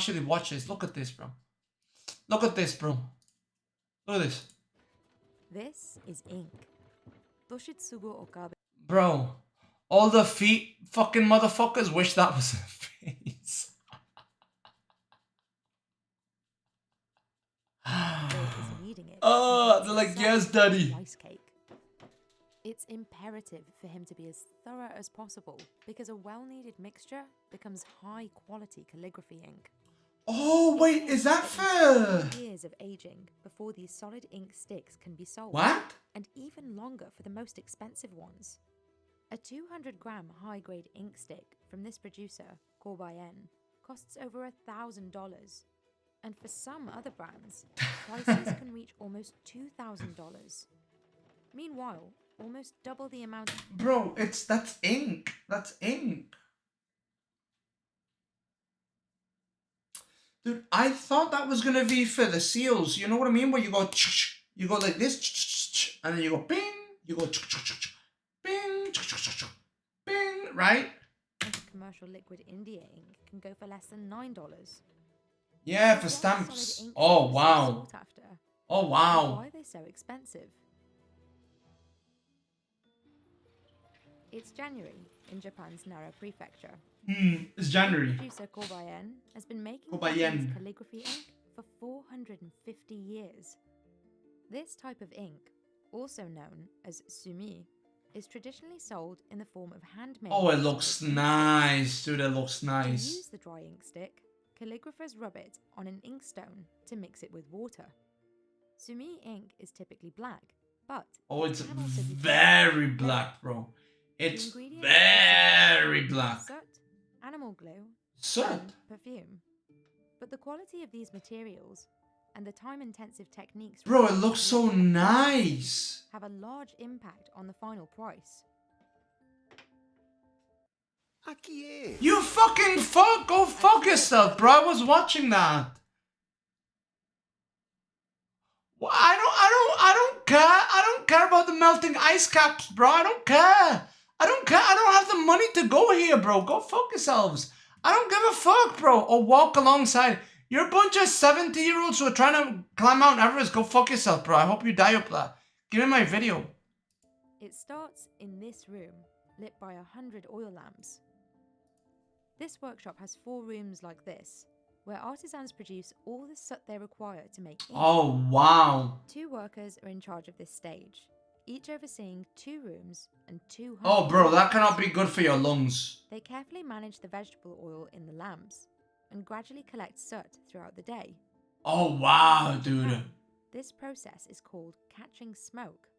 actually watch this. Look at this, bro. Look at this, bro. Look at this. This is ink. Toshitsugu Okabe. Bro, all the feet fucking motherfuckers wish that was a face. Oh, they're like, yes, daddy. Rice cake. It's imperative for him to be as thorough as possible because a well-kneaded mixture becomes high-quality calligraphy ink. Oh, wait, is that for... Years of aging before these solid ink sticks can be sold. What? And even longer for the most expensive ones. A 200-gram high-grade ink stick from this producer, Kobayen, costs over $1,000. And for some other brands, prices can reach almost $2,000. Meanwhile, almost double the amount. Bro, that's ink. That's ink. Dude, I thought that was gonna be for the seals. You know what I mean? Where you go like this, and then you go bing. You go bing, bing, right? Commercial liquid India ink can go for less than $9. Yeah, for stamps. Oh wow. Oh wow. Why are they so expensive? It's January in Japan's Nara prefecture. It's January. Producer Kobayen has been making Japanese calligraphy ink for 450 years. This type of ink, also known as sumi, is traditionally sold in the form of handmade. Oh, it looks nice, dude. It looks nice. To use the dry ink stick, calligraphers rub it on an inkstone to mix it with water. Sumi ink is typically black, but oh, it's very black, bro. It's very black. Soot, animal glue, soot, and perfume. But the quality of these materials and the time-intensive techniques, bro, it looks so nice, have a large impact on the final price. You fucking go fuck yourself, bro. I was watching that. Well, I don't care. I don't care about the melting ice caps, bro. I don't care. I don't care. I don't have the money to go here, bro. Go fuck yourselves. I don't give a fuck, bro. Or walk alongside. You're a bunch of 70-year-olds who are trying to climb Mount Everest. Go fuck yourself, bro. I hope you die up there. Give me my video. It starts in this room, lit by 100 oil lamps. This workshop has 4 rooms like this, where artisans produce all the soot they require to make ink. Oh, wow. 2 workers are in charge of this stage, each overseeing 2 rooms and 200. Oh, bro, that cannot be good for your lungs. They carefully manage the vegetable oil in the lamps and gradually collect soot throughout the day. Oh, wow, dude. This process is called catching smoke.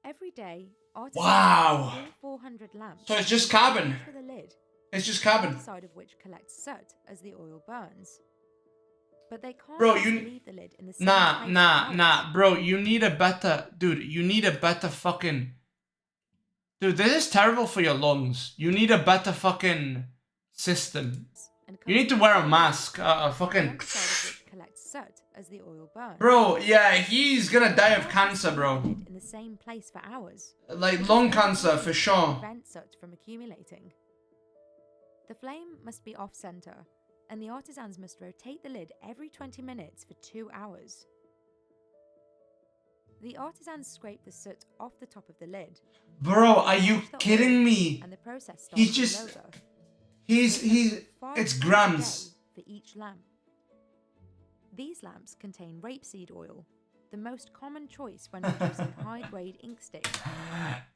Every day, artisans wow. use 400 lamps. So it's just carbon. For the lid. It's just carbon. Side of which collects soot as the oil burns. But they can't leave the lid in the same Nah, bro, you need a better, dude, you need a better fucking, dude, this is terrible for your lungs. You need a better fucking system. You need to wear a mask, fucking, as the oil burns. Bro, yeah, he's gonna die of cancer, bro. In the same place for hours. Like lung cancer, for sure. Prevent soot from accumulating. The flame must be off-center, and the artisans must rotate the lid every 20 minutes for 2 hours. The artisans scrape the soot off the top of the lid. Bro, are you kidding me? And the process starts He's just, it's grams. For each lamp. These lamps contain rapeseed oil, the most common choice when producing high-grade ink sticks.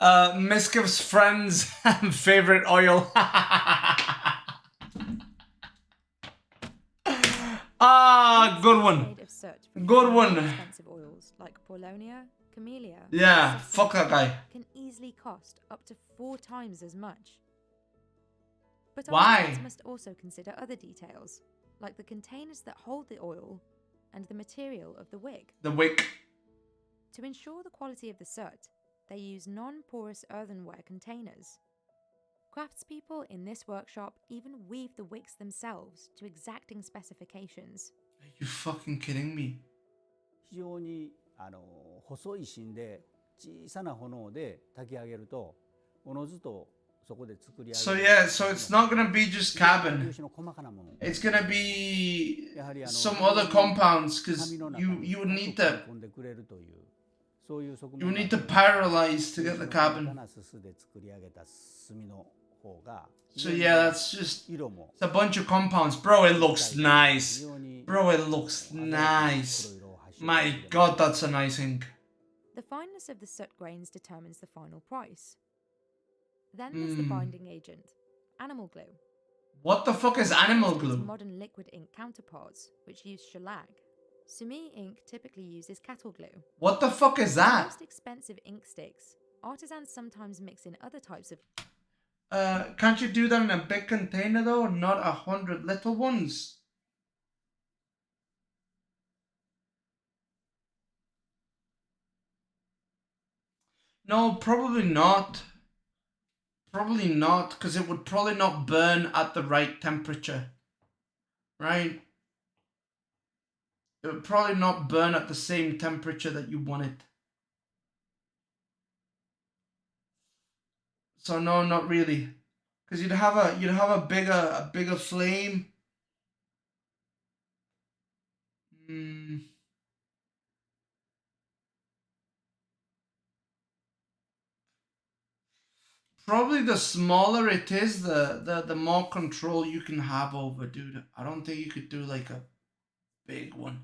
Miskiv's friend's favorite oil. Ah, good one. Good one. Expensive oils like Polonia, Camellia. Yeah, fuck that guy. Can easily cost up to 4 times as much. But why? artisans must also consider other details, like the containers that hold the oil and the material of the wick. The wick. To ensure the quality of the soot, they use non-porous earthenware containers. Craftspeople in this workshop even weave the wicks themselves to exacting specifications. Are you fucking kidding me? 非常に細い芯で小さな炎で炊き上げるとおのずと So yeah, so it's not gonna be just carbon. 粒子の細かなもの It's gonna be やはり some other compounds, because 紙の中に you 深く need 取り to 込んでくれるというそういう側 you 面が need to pyrolyze to get the 粒子の細 carbon. かなすすで作り上げた炭の方が So yeah, that's just 色も it's a bunch of compounds, bro. It looks 非 nice, 常に bro. It looks 鮮やかな nice. 黒色を発色 My している god, that's a nice ink. The fineness of the soot grains determines the final price. Then there's the binding agent, animal glue. What the fuck is animal Its glue? modern liquid ink counterparts, which use shellac. Sumi ink typically uses cattle glue. What the fuck is For that? most expensive ink sticks, artisans sometimes mix in other types of Can't you do that in a big container though, not 100 little ones? No, probably not. Probably not, because it would probably not burn at the right temperature. Right? It would probably not burn at the same temperature that you want it. So no, not really. Because you'd have a bigger flame. Probably the smaller it is, the more control you can have over, dude. I don't think you could do like a big one.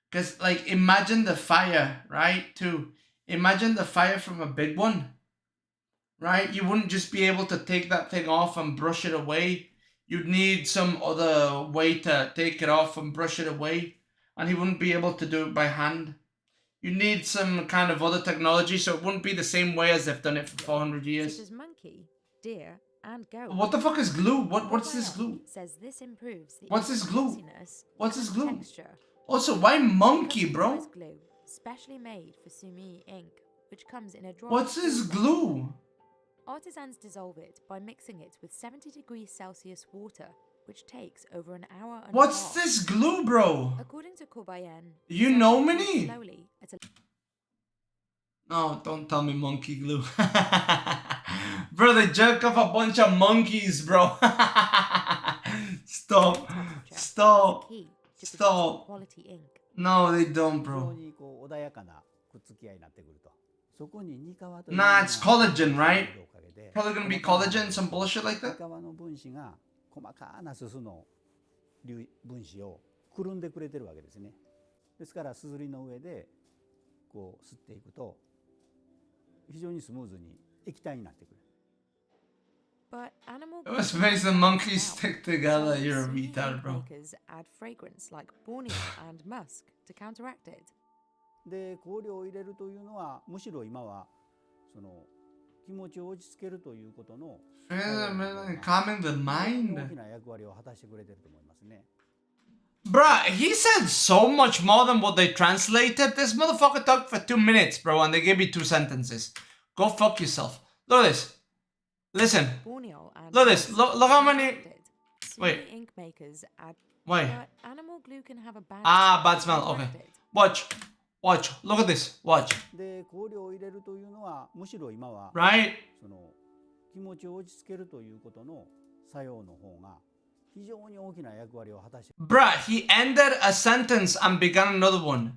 Because, like, imagine the fire, right? Too. Imagine the fire from a big one, right? You wouldn't just be able to take that thing off and brush it away. You'd need some other way to take it off and brush it away. And he wouldn't be able to do it by hand. You need some kind of other technology, so it wouldn't be the same way as they've done it for 400 years. such as monkey, deer, and goat. What the fuck is glue? What's this glue? Says this improves the What's this glue? easiness What's this and glue? texture. Also, why monkey, bro? Customized glue, specially made for Sumi ink, which comes in a dry. What's this glue? Artisans dissolve it by mixing it with 70 degrees Celsius water, which takes over an hour and a What's half. this glue, bro? According to Kobayan, You know me? slowly at a No, don't tell me monkey glue. Bro, they jerk off a bunch of monkeys, bro. Stop. Stop. key to produce Stop. quality ink. No, they don't, 非常 bro. にこう穏やかなくっつき合いになってくるとそこにニカワという Nah, it's collagen, right? おかげで Probably gonna be collagen, some bullshit like ニ that. カワの分子が細かなすすの分子をくるんでくれてるわけですねですからすずりの上でこう吸っていくと非常にスムーズに液体になってくる But animal It was glue makes the can monkeys help. stick together. Some You're a Sumi retard, ink bro. makers add fragrance like Borneo and musk to counteract it. で香料を入れるというのはむしろ今はその気持ちを落ち着けるということの Calming the 大 mind. きな役割を果たしてくれてると思いますね Bruh, he said so much more than what they translated. This motherfucker talked for 2 minutes, bro, and they gave me 2 sentences. Go fuck yourself. Look at this. Listen. Borneo and Look at this. musk Look how to many... counteract it. Sumi Wait. ink makers add. Wait. But animal glue can have a bad. Ah, smell bad to smell. Okay. counteract it. Watch. Watch. Look at this. Watch. で香料を入れるというのはむしろ今は Right? その気持ちを落ち着けるということの作用の方が非常に大きな役割を果たして Bruh, he ended a sentence and began another one.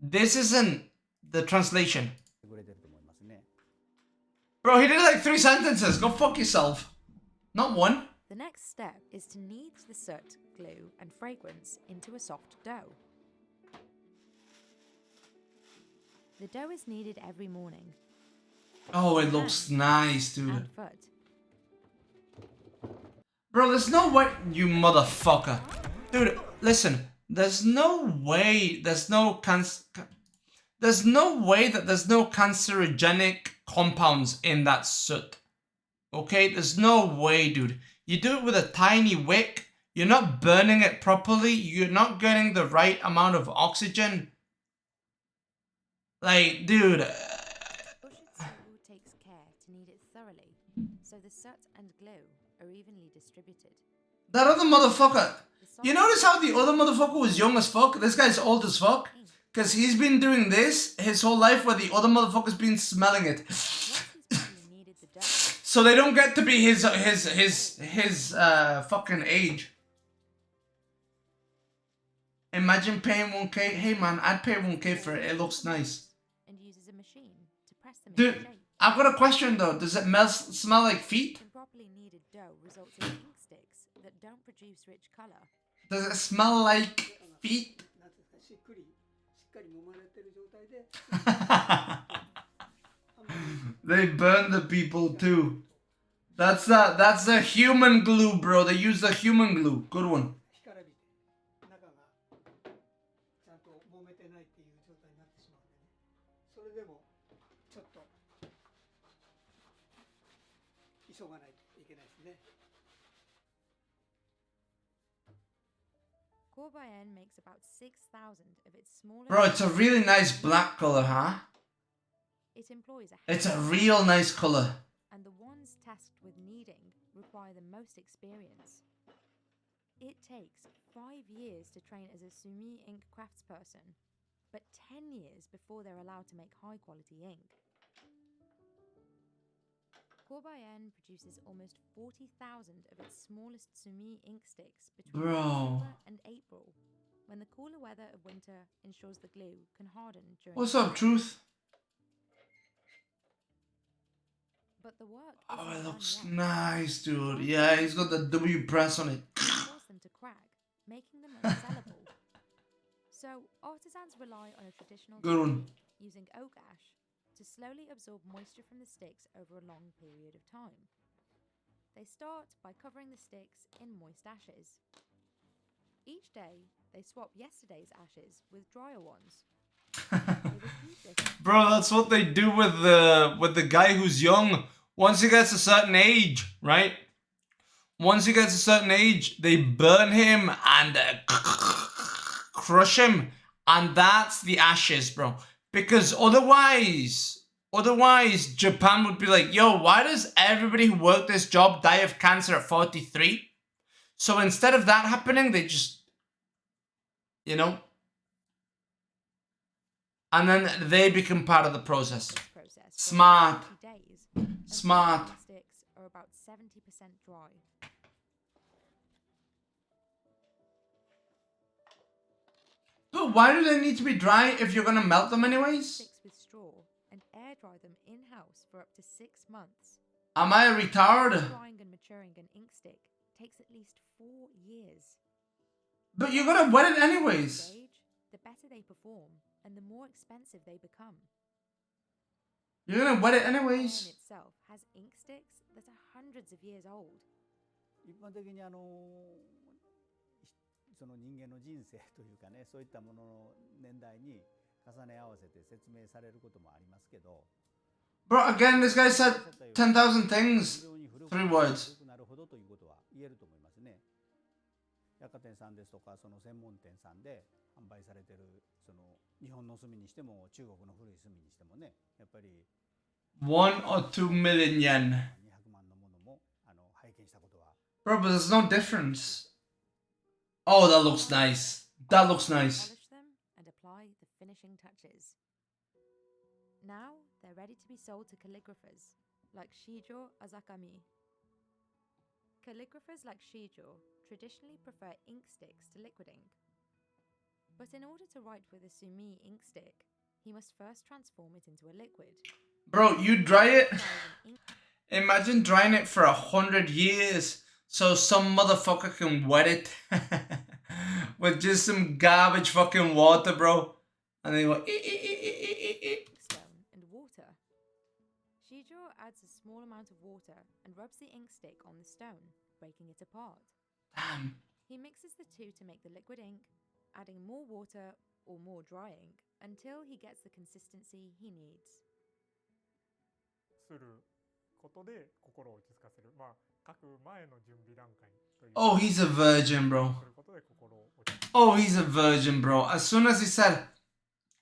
This isn't the translation. くれてると思いますね Bro, he did like 3 sentences. Go fuck yourself. Not 1. The next step is to knead the soot, glue, and fragrance into a soft dough. The dough is kneaded every morning. Oh, it looks nice, dude. And foot. Bro, there's no way, you motherfucker. Dude, listen. There's no way there's no there's no way that there's no cancerogenic compounds in that soot. Okay? There's no way, dude. You do it with a tiny wick. You're not burning it properly. You're not getting the right amount of oxygen. Like, dude. Ushitsu takes care to knead it thoroughly, so the soot and glue are evenly distributed. That other motherfucker. You notice how the other motherfucker was young as fuck? This guy's old as fuck. Because he's been doing this his whole life where the other motherfucker's been smelling it. Once he's properly kneaded the dough, So they don't get to be his fucking age. Imagine paying 1K. Hey man, I'd pay 1K for it. It looks nice. And uses a machine to press them Dude, into shape. I've got a question though. Does it smell like feet? Improperly kneaded dough results in ink sticks that don't produce rich color. Does it smell like feet? They burn the people too. That's the human glue, bro. They use the human glue. Good one. Corbayen makes about 6,000 of its smaller... Bro, it's a really nice black color, huh? It employs a... It's a real nice color. And the ones tasked with kneading require the most experience. It takes 5 years to train as a sumi ink craftsperson, but 10 years before they're allowed to make high-quality ink. Corbayen produces almost 40,000 of its smallest sumi ink sticks between October and April, when the cooler weather of winter ensures the glue can harden during... What's up, Truth? But the work Oh, isn't it looks done yet. nice, dude. Yeah, he's got the W press on it. Force them to crack, making them unsellable. So artisans rely on a traditional Good one. technique using oak ash to slowly absorb moisture from the sticks over a long period of time. They start by covering the sticks in moist ashes. Each day, they swap yesterday's ashes with drier ones. They repeat this. Bro, that's what they do with the guy who's young. Once he gets a certain age, right? Once he gets a certain age, they burn him and crush him, and that's the ashes, bro. Because otherwise, Japan would be like, yo, why does everybody who worked this job die of cancer at 43? So instead of that happening, they just, you know, and then they become part of the process. Smart. Smart. Sticks are about 70% dry. But why do they need to be dry if you're gonna melt them anyways? Sticks with straw and air dry them in-house for up to 6 months. Am I a retard? Drying and maturing an ink stick takes at least 4 years. But you're gonna wet it The anyways. age, the better they perform, and the more expensive they become. You're gonna wet it Iron anyways. itself has ink sticks that are hundreds of years old. 一般的にその人間の人生というかね、そういったものの年代に重ね合わせて説明されることもありますけど。Bro, again, this guy said 10,000 things. 3 words. 古くなるほどということは言えると思いますね。百貨店さんですとか、その専門店さんで販売されているその日本の炭にしても中国の古い炭にしてもね、やっぱり1 or 2 million yen. 200万のものも拝見したことは。Bro, but there's no difference. Oh, that looks nice. That looks nice. Polish them and apply the finishing touches. Now they're ready to be sold to calligraphers like Shijo Azakami. Calligraphers like Shijo traditionally prefer ink sticks to liquid ink. But in order to write with a sumi ink stick, he must first transform it into a liquid. Bro, you dry it. Rather than ink Imagine drying it for 100 years so some motherfucker can wet it with just some garbage fucking water, bro. And they go, stone and water. Shijo adds a small amount of water and rubs the ink stick on the stone, breaking it apart. Damn. He mixes the two to make the liquid ink, adding more water or more dry ink until he gets the consistency he needs. することで心を落ち着かせる。まあ書く前の準備段階という。 Oh, he's a virgin, bro. することで心を落ち着かせる。 Oh, he's a virgin, bro. As soon as he said,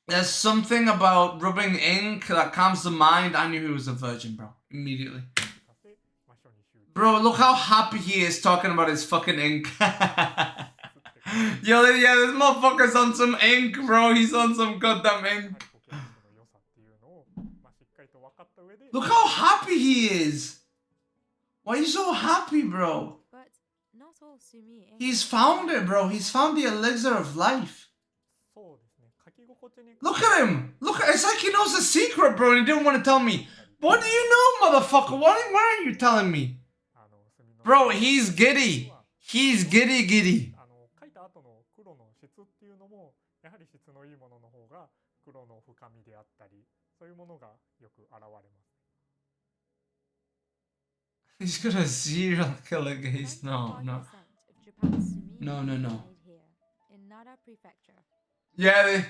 there's something about rubbing ink that calms the mind, I knew he was a virgin, bro. Immediately. まあ書に集中。 Bro, look how happy he is talking about his fucking ink. Yo, yeah, this motherfucker's on some ink, bro. He's on some goddamn ink. ポケットの良さっていうのをまあしっかりと分かった上で。 Look how happy he is. Why are you so happy, bro? But not all Sumi ink. He's found it, bro. He's found the elixir of life. そうですね。書き心地に Look at him. Look, it's like he knows the secret, bro, and he didn't want to tell me. What do you know, motherfucker? Why aren't you telling me? 墨の Bro, he's giddy. He's giddy giddy. 書いた後の黒の質っていうのもやはり質のいいものの方が黒の深みであったりそういうものがよく現れます。 He's gonna serial killer gaze. No, no. 95% of Japan's Sumi No, ink no, is no. made here in Nara Prefecture. Yeah, they... Ink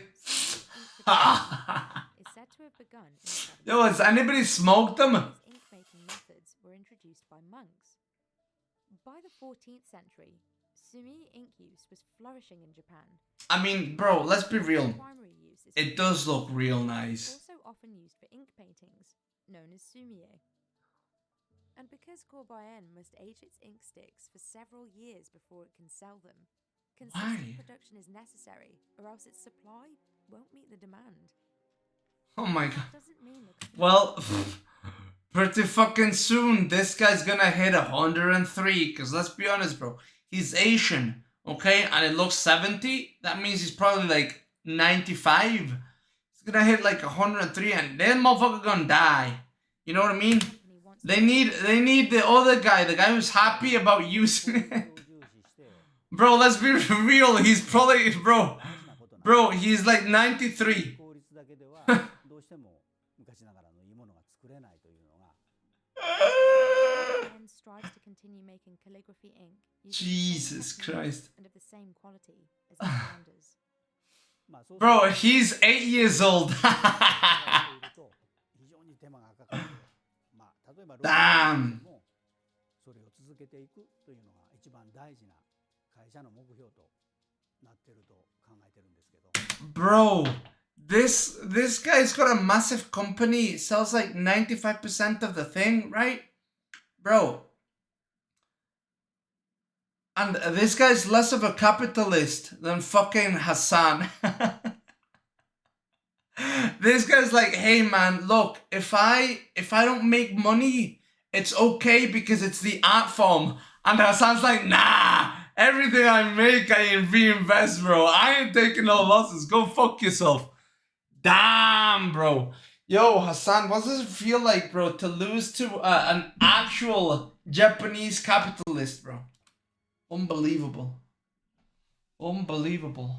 production is said to have begun in the 70s. Yo, has anybody smoked them? These ink-making methods were introduced by monks. By the 14th century, Sumi ink use was flourishing in Japan. I mean, bro, let's be real. Primary use is It does look real nice. also often used for ink paintings, known as sumie. And because Corbayen must age its ink sticks for several years before it can sell them, consistent Why? production is necessary, or else its supply won't meet the demand. Oh my god. That doesn't mean the company Well, pretty fucking soon, this guy's gonna hit 103. Because let's be honest, bro. He's Asian, okay? And it looks 70. That means he's probably like 95. He's gonna hit like 103 and then motherfucker gonna die. You know what I mean? wants They need the other guy, the guy who's happy about using it. Bro, let's be real. He's probably, bro, he's like 93. 効率だけではどうしても昔ながらのいいものが作れないというのが Corbayen strives to continue making calligraphy ink using the same Jesus techniques Christ. and of the same quality as its founders. まあそう Bro, he's 8 years old. すると非常に手間がかかる。まあ例えば Damn. もそれを続けていくというのが一番大事な会社の目標となっていると考えてるんですけど。 Bro, this guy's got a massive company. Sells like 95% of the thing, right? Bro. And this guy's less of a capitalist than fucking Hassan. This guy's like, hey man, look, if I don't make money, it's okay because it's the art form. And Hassan's like, nah, everything I make, I reinvest, bro. I ain't taking no losses. Go fuck yourself. Damn, bro. Yo, Hassan, what does it feel like, bro, to lose to an actual Japanese capitalist, bro? Unbelievable. Unbelievable.